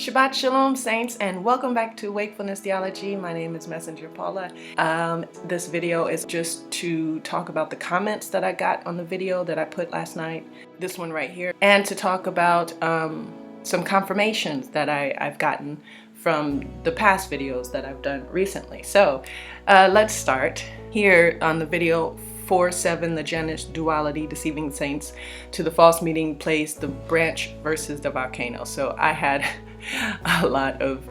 Shabbat Shalom, saints, and welcome back to Wakefulness Theology. My name is Messenger Paula. This video is just to talk about the comments that I got on the video that I put last night, this one right here, and to talk about some confirmations that I've gotten from the past videos that I've done recently. So let's start here on the video 4:7, the Janus duality, deceiving saints to the false meeting place, the branch versus the volcano. So I had a lot of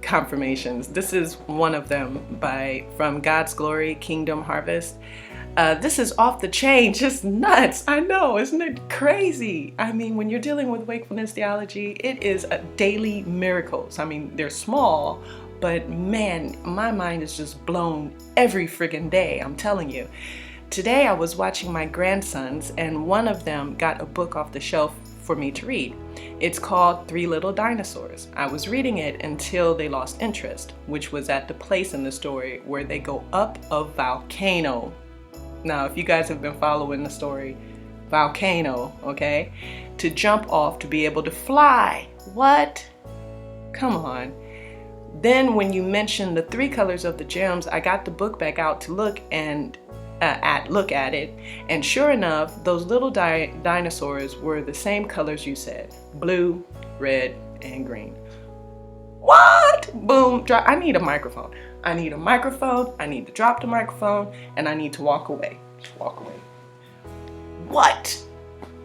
confirmations. This is one of them from God's Glory Kingdom Harvest. This is off the chain, just nuts. I know, isn't it crazy? I mean, when you're dealing with wakefulness theology, it is a daily miracles. I mean, they're small, but man, my mind is just blown every friggin' day, I'm telling you. Today I was watching my grandsons, and one of them got a book off the shelf for me to read. It's called Three Little Dinosaurs. I was reading it until they lost interest, which was at the place in the story where they go up a volcano. Now, if you guys have been following the story, volcano, okay? To jump off to be able to fly. What? Come on. Then when you mentioned the three colors of the gems, I got the book back out to look at it, and sure enough, those little dinosaurs were the same colors you said: blue, red, and green. What? Boom, drop. I need a microphone. I need to drop the microphone, and I need to walk away. Walk away. What?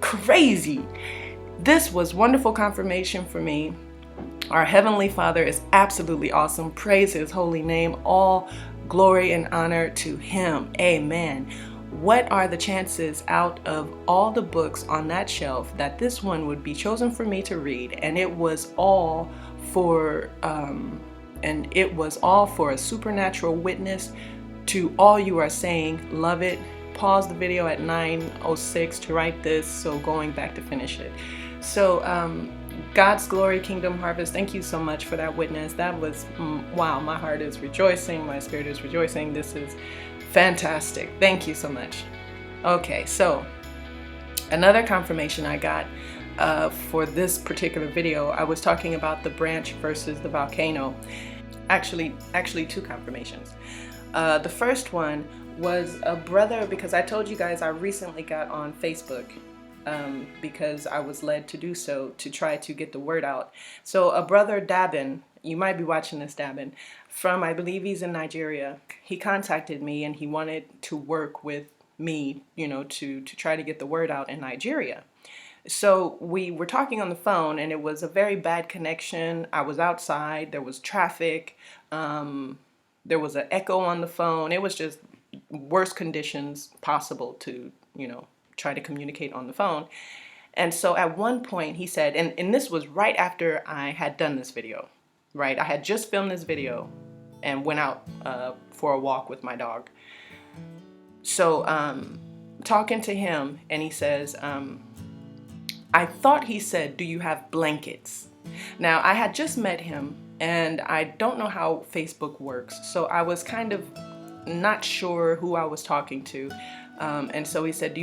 Crazy. This was wonderful confirmation for me. Our Heavenly Father is absolutely awesome. Praise His holy name. All glory and honor to Him. Amen. What are the chances out of all the books on that shelf that this one would be chosen for me to read? And it was all for a supernatural witness to all you are saying. Love it. Pause the video at 9:06 to write this, so going back to finish it. So God's Glory Kingdom Harvest, thank you so much for that witness. That was, wow, my heart is rejoicing, my spirit is rejoicing. This is fantastic. Thank you so much. Okay, so another confirmation I got for this particular video, I was talking about the branch versus the volcano. Actually two confirmations. The first one was a brother, because I told you guys I recently got on Facebook. Because I was led to do so to try to get the word out. So a brother Dabin, you might be watching this, Dabin, from, I believe he's in Nigeria. He contacted me and he wanted to work with me, to try to get the word out in Nigeria. So we were talking on the phone, and it was a very bad connection. I was outside, there was traffic, there was an echo on the phone. It was just worst conditions possible to, try to communicate on the phone. And so at one point he said, and this was right after I had done this video, right? I had just filmed this video and went out for a walk with my dog. So talking to him, and he says, I thought he said, do you have blankets? Now, I had just met him, and I don't know how Facebook works, so I was kind of not sure who I was talking to. And so he said,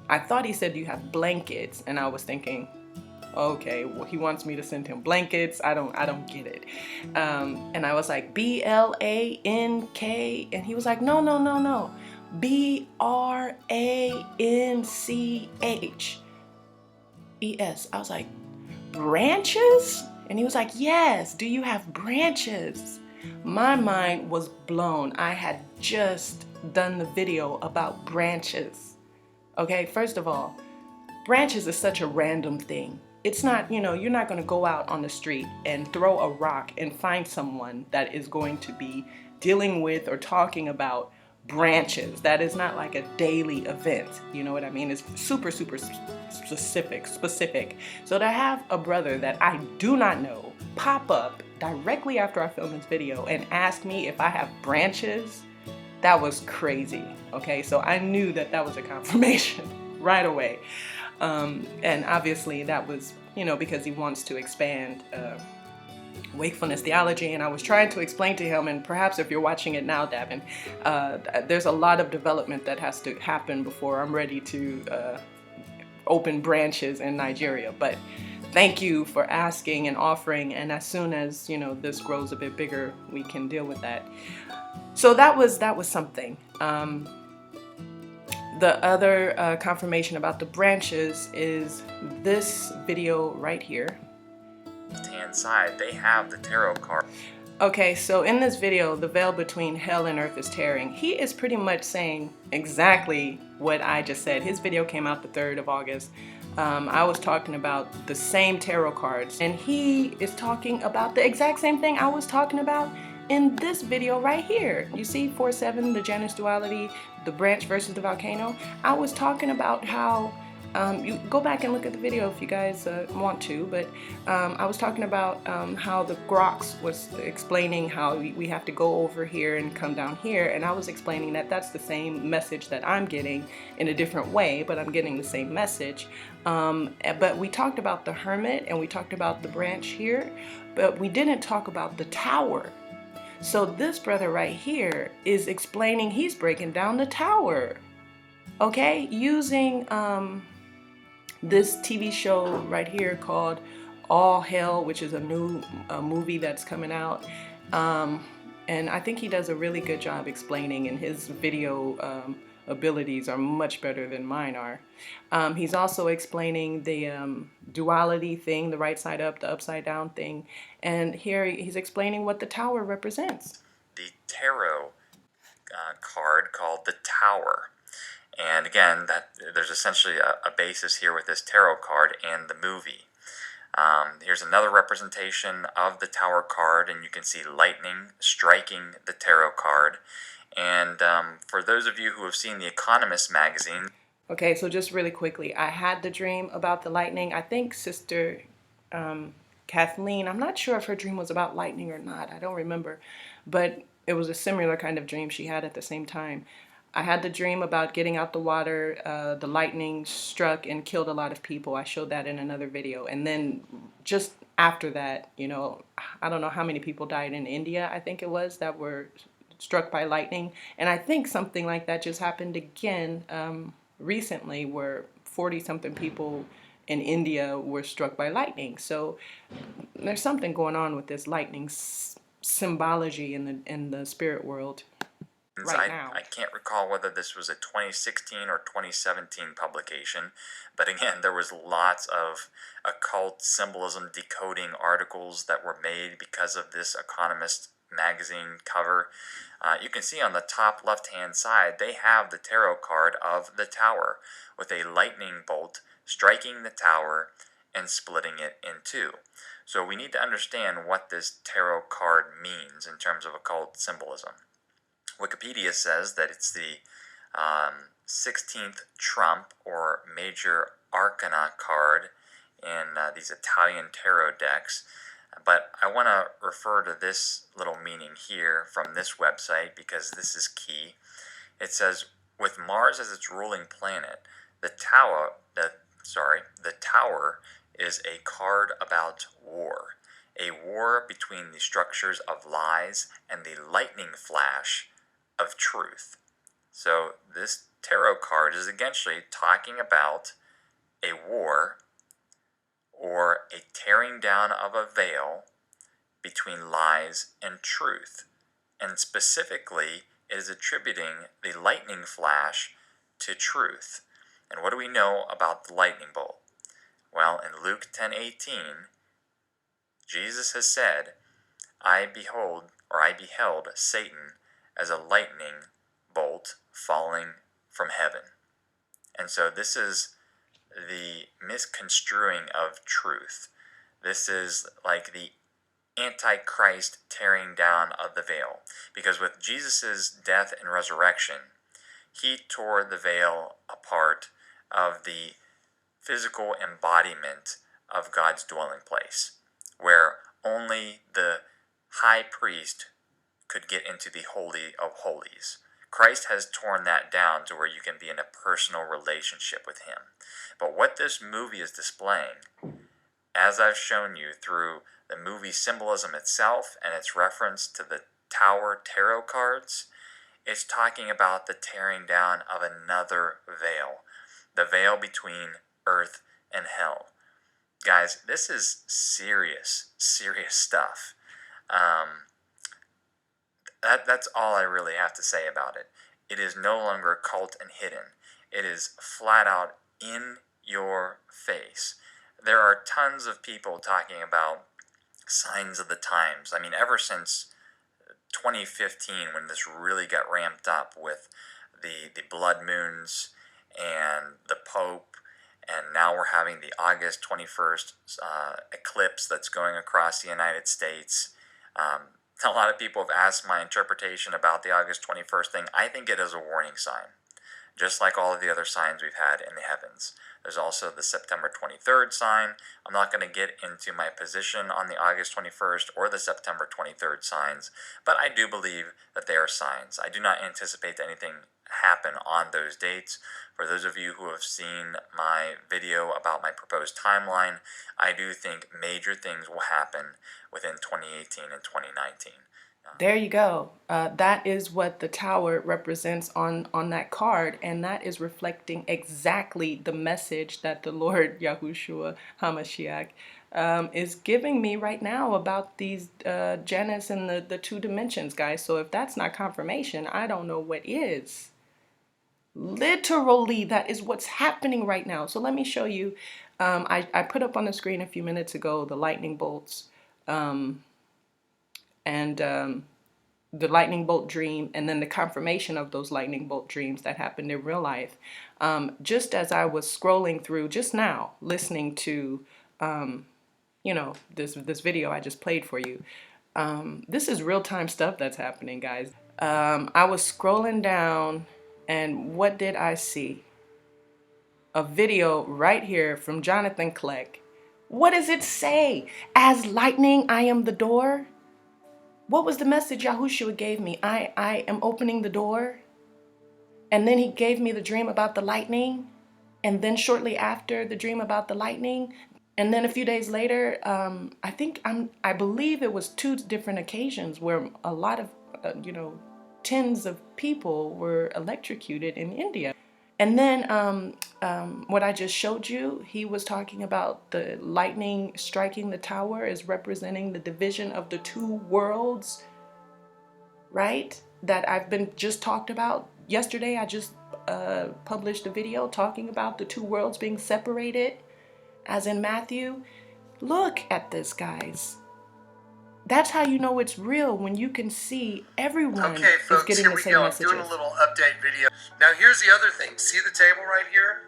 I thought he said, do you have blankets? And I was thinking, okay, well, he wants me to send him blankets. I don't get it. And I was like, BLANK. And he was like, no. BRANCHES. I was like, branches? And he was like, yes, do you have branches? My mind was blown. I had just done the video about branches. Okay, first of all, branches is such a random thing. It's not, you're not going to go out on the street and throw a rock and find someone that is going to be dealing with or talking about branches. That is not like a daily event. You know what I mean? It's super, super specific. So to have a brother that I do not know pop up directly after I filmed this video and ask me if I have branches, that was crazy. Okay, so I knew that was a confirmation right away. And obviously that was, because he wants to expand wakefulness theology, and I was trying to explain to him, and perhaps if you're watching it now, Davin, there's a lot of development that has to happen before I'm ready to open branches in Nigeria. But thank you for asking and offering. And as soon as, this grows a bit bigger, we can deal with that. So that was something. The other confirmation about the branches is this video right here. Left-hand side, they have the tarot card. Okay, so in this video, the veil between hell and earth is tearing. He is pretty much saying exactly what I just said. His video came out the 3rd of August. I was talking about the same tarot cards, and he is talking about the exact same thing I was talking about in this video right here. You see 4-7, the Janus duality, the branch versus the volcano. I was talking about how you go back and look at the video if you guys want to, but I was talking about how the Grox was explaining how we have to go over here and come down here, and I was explaining that that's the same message that I'm getting in a different way, but I'm getting the same message. But we talked about the Hermit and we talked about the branch here, but we didn't talk about the Tower. So this brother right here is explaining, he's breaking down the Tower, okay, using this TV show right here called All Hell, which is a new movie that's coming out. And I think he does a really good job explaining, and his video abilities are much better than mine are. He's also explaining the duality thing, the right side up, the upside down thing. And here he's explaining what the Tower represents. The tarot card called the Tower. And again, there's essentially a basis here with this tarot card and the movie. Here's another representation of the Tower card, and you can see lightning striking the tarot card. And for those of you who have seen The Economist magazine... Okay, so just really quickly, I had the dream about the lightning. I think Sister Kathleen, I'm not sure if her dream was about lightning or not. I don't remember. But it was a similar kind of dream she had at the same time. I had the dream about getting out the water, the lightning struck and killed a lot of people. I showed that in another video. And then just after that, I don't know how many people died in India, I think it was, that were struck by lightning. And I think something like that just happened again recently, where 40-something people in India were struck by lightning. So there's something going on with this lightning symbology in the spirit world. Right now. I can't recall whether this was a 2016 or 2017 publication, but again, there was lots of occult symbolism decoding articles that were made because of this Economist magazine cover. You can see on the top left-hand side, they have the tarot card of the Tower with a lightning bolt striking the Tower and splitting it in two. So we need to understand what this tarot card means in terms of occult symbolism. Wikipedia says that it's the 16th trump or major arcana card in these Italian tarot decks. But I want to refer to this little meaning here from this website because this is key. It says, with Mars as its ruling planet, the Tower is a card about war. A war between the structures of lies and the lightning flash of truth. So this tarot card is essentially talking about a war or a tearing down of a veil between lies and truth. And specifically, it is attributing the lightning flash to truth. And what do we know about the lightning bolt? Well, in Luke 10:18, Jesus has said, I beheld Satan as a lightning bolt falling from heaven. And so this is the misconstruing of truth. This is like the Antichrist tearing down of the veil. Because with Jesus' death and resurrection, he tore the veil apart of the physical embodiment of God's dwelling place, where only the high priest could get into the Holy of Holies. Christ has torn that down to where you can be in a personal relationship with him. But what this movie is displaying, as I've shown you through the movie symbolism itself and its reference to the Tower tarot cards, it's talking about the tearing down of another veil, the veil between earth and hell. Guys, this is serious, serious stuff. That's all I really have to say about it. It is no longer occult and hidden. It is flat out in your face. There are tons of people talking about signs of the times. I mean, ever since 2015, when this really got ramped up with the blood moons and the Pope, and now we're having the August 21st eclipse that's going across the United States. A lot of people have asked my interpretation about the August 21st thing. I think it is a warning sign, just like all of the other signs we've had in the heavens. There's also the September 23rd sign. I'm not going to get into my position on the August 21st or the September 23rd signs, but I do believe that they are signs. I do not anticipate anything happen on those dates. For those of you who have seen my video about my proposed timeline, I do think major things will happen within 2018 and 2019. There you go. That is what the tower represents on that card, and that is reflecting exactly the message that the Lord Yeshua Hamashiach is giving me right now about these Janus and the two dimensions, guys. So if that's not confirmation, I don't know what is. Literally, that is what's happening right now. So let me show you. I put up on the screen a few minutes ago the lightning bolts and the lightning bolt dream, and then the confirmation of those lightning bolt dreams that happened in real life. Just as I was scrolling through just now, listening to, this video I just played for you. This is real-time stuff that's happening, guys. I was scrolling down, and what did I see? A video right here from Jonathan Clegg. What does it say? As lightning, I am the door. What was the message Yahushua gave me? I am opening the door. And then he gave me the dream about the lightning. And then shortly after the dream about the lightning. And then a few days later, I believe it was two different occasions where a lot of, tens of people were electrocuted in India. And then what I just showed you, he was talking about the lightning striking the tower is representing the division of the two worlds, right? That I've been just talked about. Yesterday, I just published a video talking about the two worlds being separated, as in Matthew. Look at this, guys. That's how you know it's real, when you can see everyone Okay, folks, is getting here the we same go. messages. I'm doing a little update video. Now, here's the other thing. See the table right here?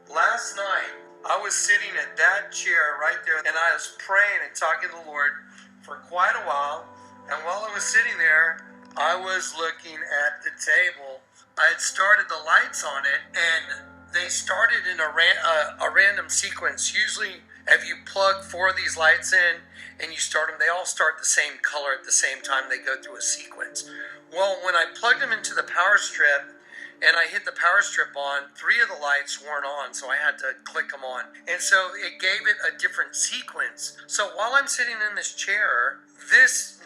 Last night, I was sitting at that chair right there, and I was praying and talking to the Lord for quite a while. And while I was sitting there, I was looking at the table. I had started the lights on it, and they started in a random sequence. Usually, if you plug 4 of these lights in and you start them, they all start the same color at the same time. They go through a sequence. Well, when I plugged them into the power strip and I hit the power strip on, 3 of the lights weren't on, so I had to click them on. And so it gave it a different sequence. So while I'm sitting in this chair,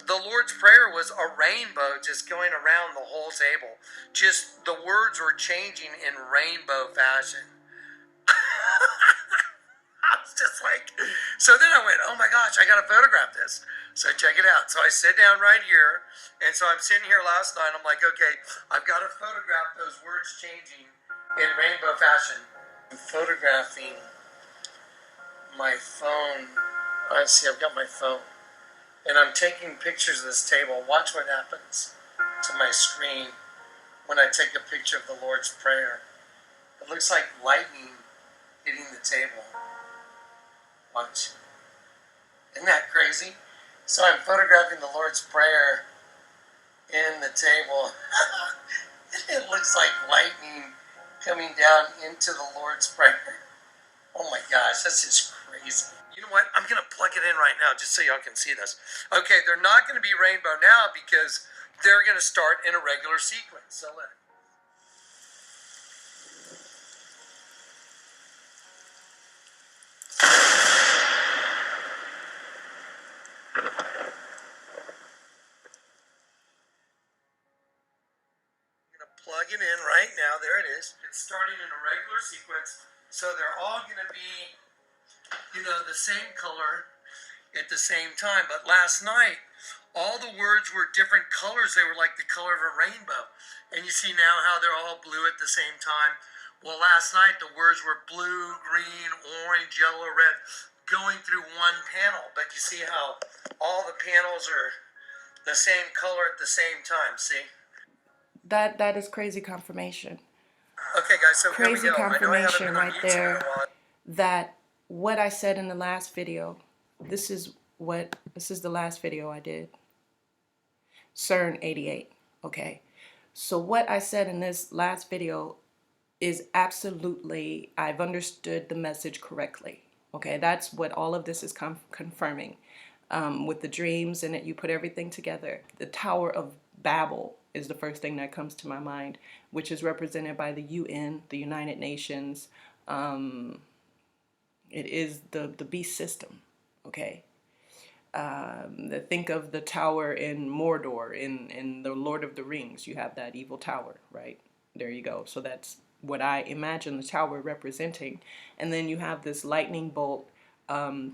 the Lord's Prayer was a rainbow just going around the whole table. Just the words were changing in rainbow fashion. I was just like, so then I went, oh my gosh, I got to photograph this. So check it out. So I sit down right here. And so I'm sitting here last night. I'm like, okay, I've got to photograph those words changing in rainbow fashion. I'm photographing my phone. I see, I've got my phone. And I'm taking pictures of this table. Watch what happens to my screen when I take a picture of the Lord's Prayer. It looks like lightning hitting the table. Watch. Isn't that crazy? So I'm photographing the Lord's Prayer in the table. It looks like lightning coming down into the Lord's Prayer. Oh my gosh, that's just crazy. You know what? I'm going to plug it in right now just so y'all can see this. Okay, they're not going to be rainbow now because they're going to start in a regular sequence. So let plug it in right now. There it is. It's starting in a regular sequence. So they're all going to be, the same color at the same time. But last night, all the words were different colors. They were like the color of a rainbow. And you see now how they're all blue at the same time. Well, last night the words were blue, green, orange, yellow, red, going through one panel. But you see how all the panels are the same color at the same time, see? That is crazy confirmation. Okay, guys, so here we Crazy go. I know I haven't confirmation been on right YouTube in there a while. that what I said in the last video, this is the last video I did. CERN 88. Okay. So what I said in this last video is absolutely, I've understood the message correctly. Okay, that's what all of this is confirming. With the dreams and that you put everything together. The Tower of Babel is the first thing that comes to my mind, which is represented by the UN, the United Nations. It is the beast system. Okay. Think of the tower in Mordor, in the Lord of the Rings. You have that evil tower, right? There you go. So that's what I imagine the tower representing. And then you have this lightning bolt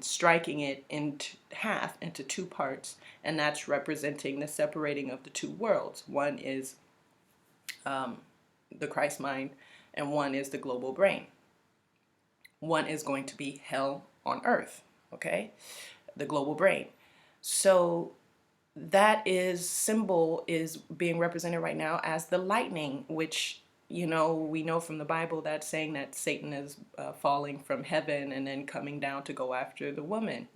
striking it into half, into two parts, and that's representing the separating of the two worlds. One is the Christ mind, and one is the global brain. One is going to be hell on earth, okay? The global brain. So that symbol is being represented right now as the lightning, which, we know from the Bible that saying that Satan is falling from heaven and then coming down to go after the woman.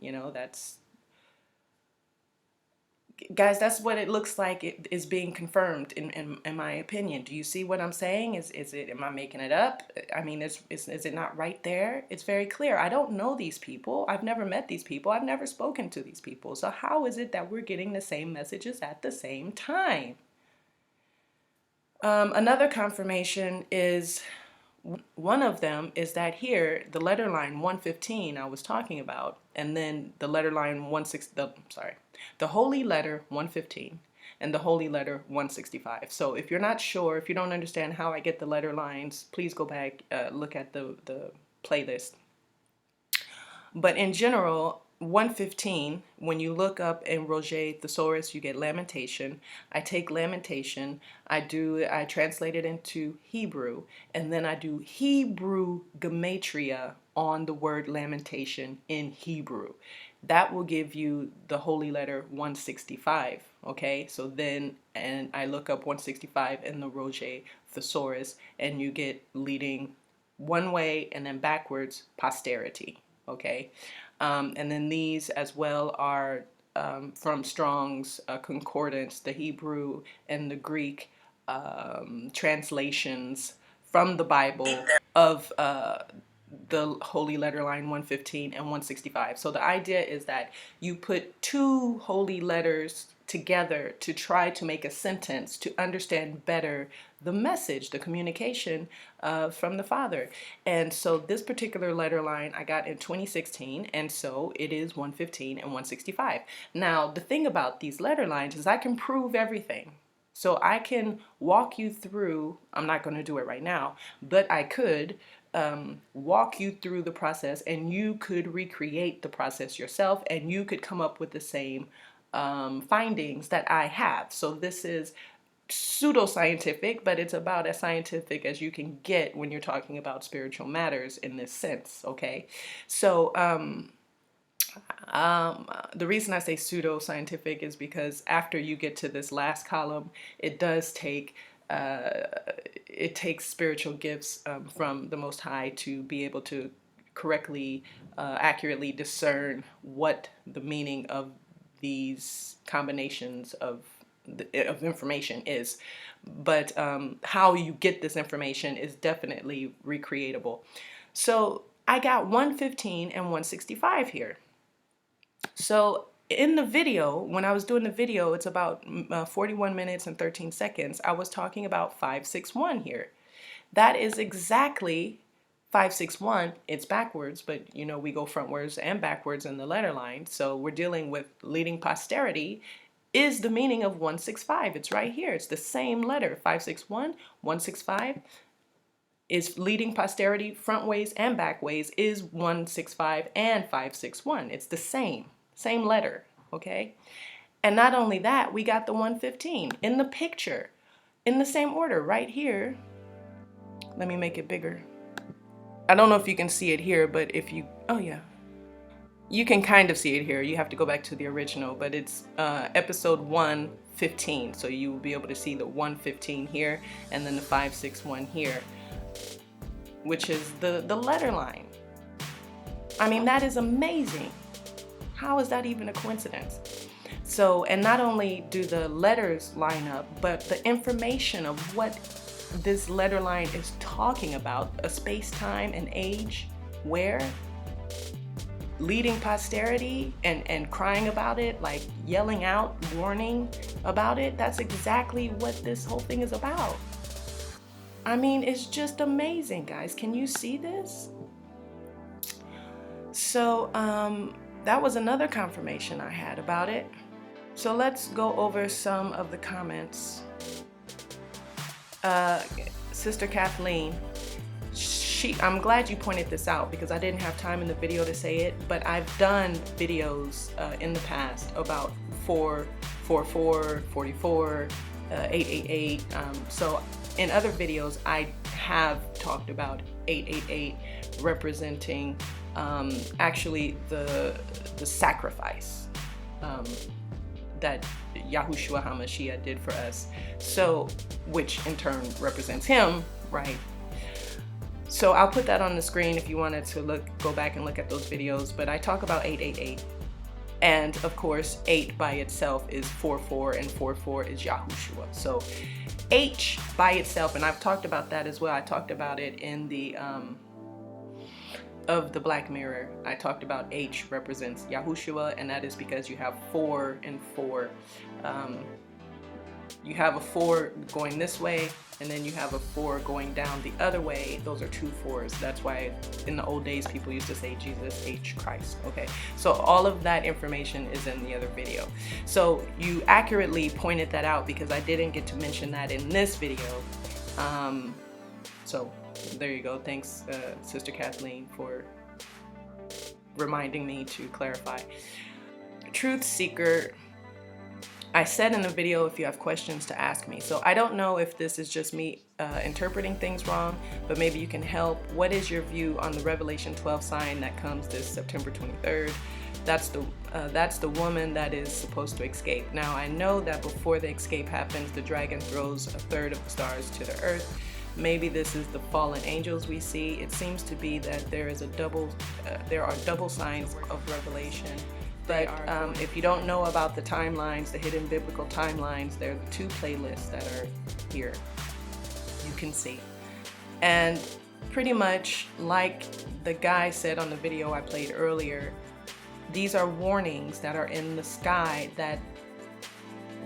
Guys, that's what it looks like it is being confirmed in my opinion. Do you see what I'm saying? Am I making it up? I mean, is it not right there? It's very clear. I don't know these people. I've never met these people. I've never spoken to these people. So how is it that we're getting the same messages at the same time? Another confirmation is, one of them is that here, the letter line 115 I was talking about, and then the letter line the holy letter 115 and the holy letter 165. So if you're not sure, if you don't understand how I get the letter lines, please go back, look at the playlist. But in general, 115, when you look up in Roger Thesaurus, you get lamentation. I take lamentation, I translate it into Hebrew, and then I do Hebrew gematria on the word lamentation in Hebrew. That will give you the holy letter 165, okay? So then, and I look up 165 in the Roger Thesaurus, and you get leading one way and then backwards, posterity. Okay, and then these as well are from Strong's Concordance, the Hebrew and the Greek translations from the Bible of the holy letter line 115 and 165. So the idea is that you put two holy letters together to try to make a sentence to understand better the message, the communication from the Father. And so this particular letter line I got in 2016, and so it is 115 and 165. Now, the thing about these letter lines is I can prove everything. So I can walk you through, I'm not going to do it right now, but I could walk you through the process, and you could recreate the process yourself, and you could come up with the same findings that I have. So this is pseudoscientific, but it's about as scientific as you can get when you're talking about spiritual matters in this sense, okay? So the reason I say pseudoscientific is because after you get to this last column, it does take it takes spiritual gifts from the Most High to be able to correctly, accurately discern what the meaning of these combinations of information is. But how you get this information is definitely recreatable. So I got 115 and 165 here. So in the video, when I was doing the video, it's about 41 minutes and 13 seconds, I was talking about 561 here. That is exactly 561. It's backwards, but we go frontwards and backwards in the letter line. So we're dealing with leading posterity is the meaning of 165. It's right here. It's the same letter, 561, 165. is leading posterity front ways and back ways is 165 and 561. It's the same letter, okay? And not only that, we got the 115 in the picture in the same order right here. Let me make it bigger. I don't know if you can see it here, but if you, oh yeah, you can kind of see it here. You have to go back to the original, but it's episode 115. So you will be able to see the 115 here and then the 561 here, which is the letter line. I mean, that is amazing. How is that even a coincidence? So, and not only do the letters line up, but the information of what this letter line is talking about, a space, time, and age, where, leading posterity and crying about it, like yelling out, warning about it. That's exactly what this whole thing is about. I mean, it's just amazing, guys. Can you see this? So that was another confirmation I had about it. So let's go over some of the comments. Sister Kathleen, I'm glad you pointed this out because I didn't have time in the video to say it, but I've done videos in the past about 444, 44, 888. So in other videos, I have talked about 888 representing actually the sacrifice that Yeshua Hamashiach did for us. So, which in turn represents him, right? So I'll put that on the screen if you wanted to go back and look at those videos, but I talk about 888. And of course, 8 by itself is 44 and 44 is Yahushua. So H by itself, and I've talked about that as well. I talked about it in the of the Black Mirror. I talked about H represents Yahushua, and that is because you have 4 and 4. You have a 4 going this way, and then you have a 4 going down the other way. Those are 2 4s. That's why in the old days people used to say Jesus H Christ. Okay, so all of that information is in the other video. So you accurately pointed that out because I didn't get to mention that in this video. So there you go. Thanks, Sister Kathleen, for reminding me to clarify. Truth Seeker, I said in the video if you have questions to ask me. So I don't know if this is just me interpreting things wrong, but maybe you can help. What is your view on the Revelation 12 sign that comes this September 23rd? That's the woman that is supposed to escape. Now I know that before the escape happens, the dragon throws a third of the stars to the earth. Maybe this is the fallen angels we see. It seems to be that there are double signs of Revelation. But if you don't know about the timelines, the hidden biblical timelines, there are 2 playlists that are here. You can see. And pretty much like the guy said on the video I played earlier, these are warnings that are in the sky that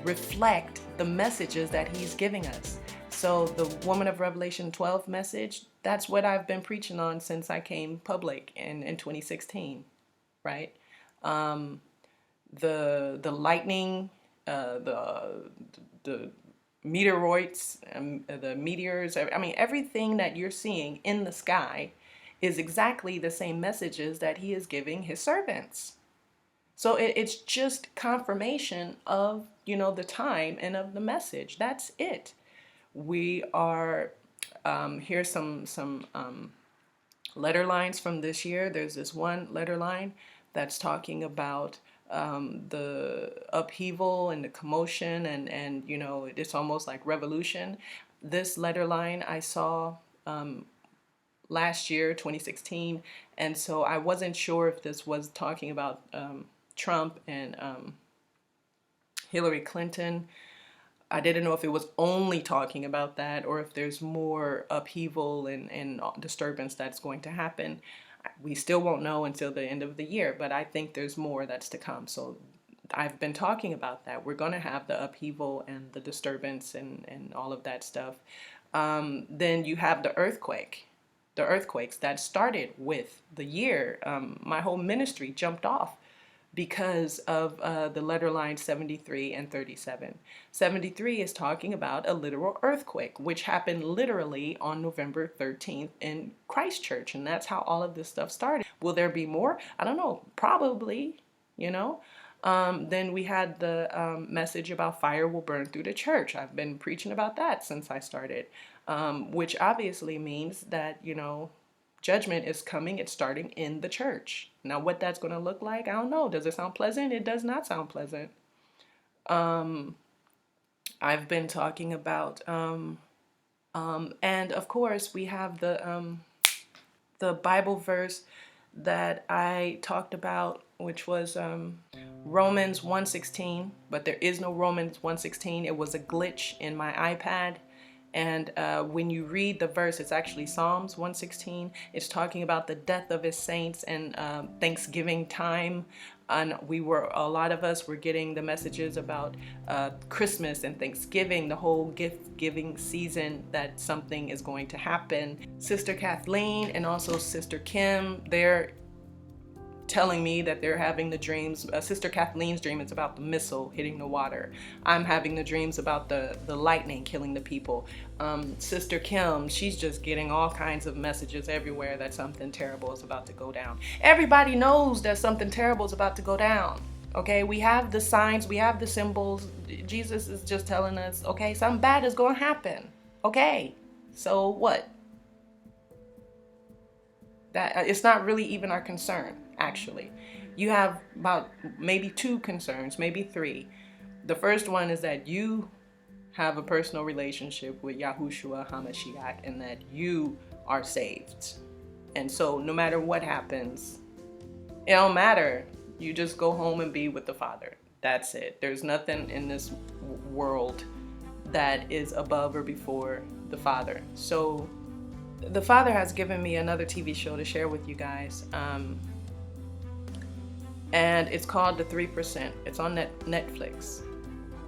reflect the messages that he's giving us. So the Woman of Revelation 12 message, that's what I've been preaching on since I came public in 2016, right? The lightning, the meteoroids, the meteors, I mean, everything that you're seeing in the sky is exactly the same messages that he is giving his servants. So it's just confirmation of, the time and of the message. That's it. We are, here's some letter lines from this year. There's this one letter line that's talking about the upheaval and the commotion and it's almost like revolution. This letter line I saw last year, 2016, and so I wasn't sure if this was talking about Trump and Hillary Clinton. I didn't know if it was only talking about that or if there's more upheaval and disturbance that's going to happen. We still won't know until the end of the year, but I think there's more that's to come. So I've been talking about that. We're going to have the upheaval and the disturbance and all of that stuff. Then you have the earthquakes that started with the year. My whole ministry jumped off because of the letter line 73 and 37. 73 is talking about a literal earthquake, which happened literally on November 13th in Christchurch, and that's how all of this stuff started. Will there be more? I don't know. Probably, you know. Then we had the message about fire will burn through the church. I've been preaching about that since I started, which obviously means that, you know, judgment is coming. It's starting in the church. Now, what that's going to look like, I don't know. Does it sound pleasant? It does not sound pleasant. I've been talking about, and of course, we have the Bible verse that I talked about, which was Romans 1:16, but there is no Romans 1:16. It was a glitch in my iPad. And when you read the verse, it's actually Psalms 1:16. It's talking about the death of his saints and Thanksgiving time. And a lot of us were getting the messages about Christmas and Thanksgiving, the whole gift giving season, that something is going to happen. Sister Kathleen and also Sister Kim, they're telling me that they're having the dreams. Sister Kathleen's dream is about the missile hitting the water. I'm having the dreams about the lightning killing the people. Sister Kim, she's just getting all kinds of messages everywhere that something terrible is about to go down. Everybody knows that something terrible is about to go down. Okay, we have the signs, we have the symbols. Jesus is just telling us, okay, something bad is going to happen. Okay, so what? That it's not really even our concern. Actually, you have about maybe two concerns, maybe three. The first one is that you have a personal relationship with Yeshua Hamashiach and that you are saved. And so no matter what happens, it don't matter. You just go home and be with the Father. That's it. There's nothing in this world that is above or before the Father. So the Father has given me another TV show to share with you guys. And it's called The 3%. It's on Netflix.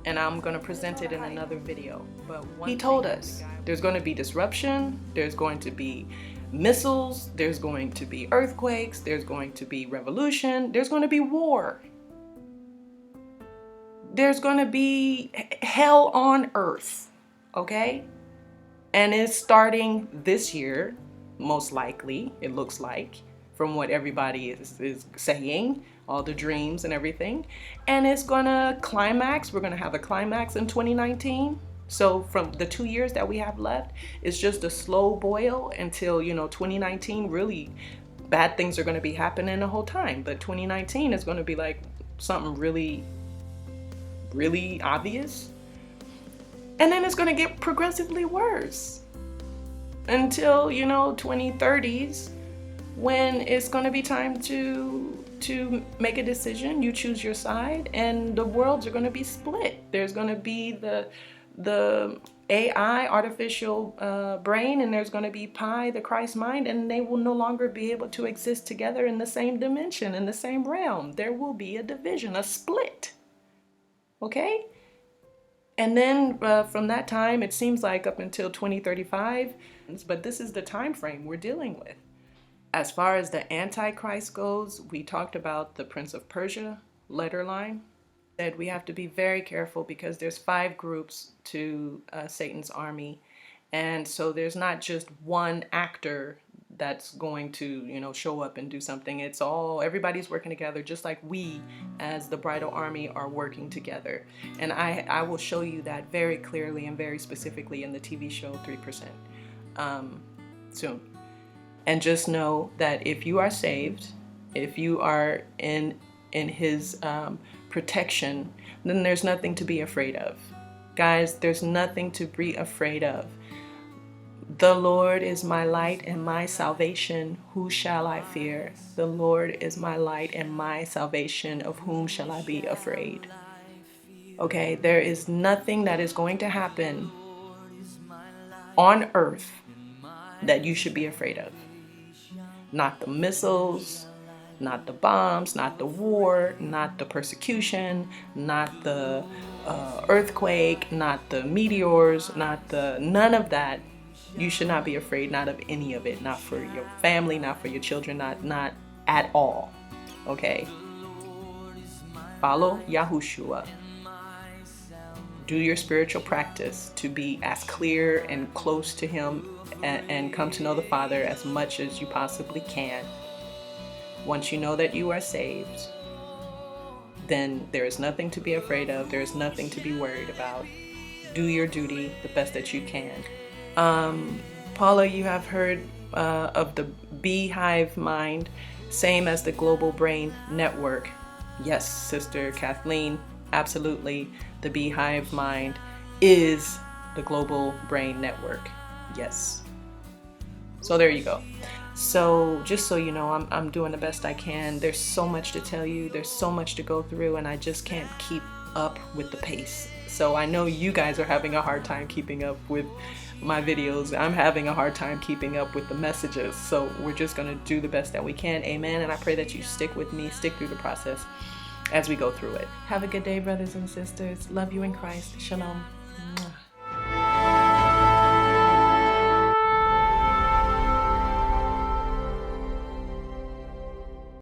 And I'm going to present it in another video. But he told us there's going to be disruption, there's going to be missiles, there's going to be earthquakes, there's going to be revolution, there's going to be war. There's going to be hell on earth, okay? And it's starting this year, most likely, it looks like, from what everybody is saying, all the dreams and everything. And it's gonna climax. We're gonna have a climax in 2019. So from the 2 years that we have left, it's just a slow boil until, 2019, really bad things are gonna be happening the whole time. But 2019 is gonna be like something really, really obvious. And then it's gonna get progressively worse until, 2030s, when it's going to be time to make a decision. You choose your side, and the worlds are going to be split. There's going to be the AI, artificial brain, and there's going to be Pi, the Christ mind, and they will no longer be able to exist together in the same dimension, in the same realm. There will be a division, a split. Okay? And then from that time, it seems like up until 2035, but this is the time frame we're dealing with. As far as the Antichrist goes, we talked about the Prince of Persia letter line. That we have to be very careful because there's 5 groups to Satan's army. And so there's not just one actor that's going to, show up and do something. It's everybody's working together, just like we as the bridal army are working together. And I will show you that very clearly and very specifically in the TV show 3% soon. And just know that if you are saved, if you are in his protection, then there's nothing to be afraid of. Guys, there's nothing to be afraid of. The Lord is my light and my salvation. Who shall I fear? The Lord is my light and my salvation. Of whom shall I be afraid? Okay, there is nothing that is going to happen on earth that you should be afraid of. Not the missiles, not the bombs, not the war, not the persecution, not the earthquake, not the meteors, none of that. You should not be afraid, not of any of it, not for your family, not for your children, not at all, okay? Follow Yahushua. Do your spiritual practice to be as clear and close to Him and come to know the Father as much as you possibly can. Once you know that you are saved, then there is nothing to be afraid of. There is nothing to be worried about. Do your duty the best that you can. Paula, you have heard of the beehive mind, same as the global brain network. Yes, Sister Kathleen, absolutely. The beehive mind is the global brain network. Yes. So there you go. So just so you know, I'm doing the best I can. There's so much to tell you. There's so much to go through, and I just can't keep up with the pace. So I know you guys are having a hard time keeping up with my videos. I'm having a hard time keeping up with the messages. So we're just going to do the best that we can. Amen. And I pray that you stick with me, stick through the process as we go through it. Have a good day, brothers and sisters. Love you in Christ. Shalom.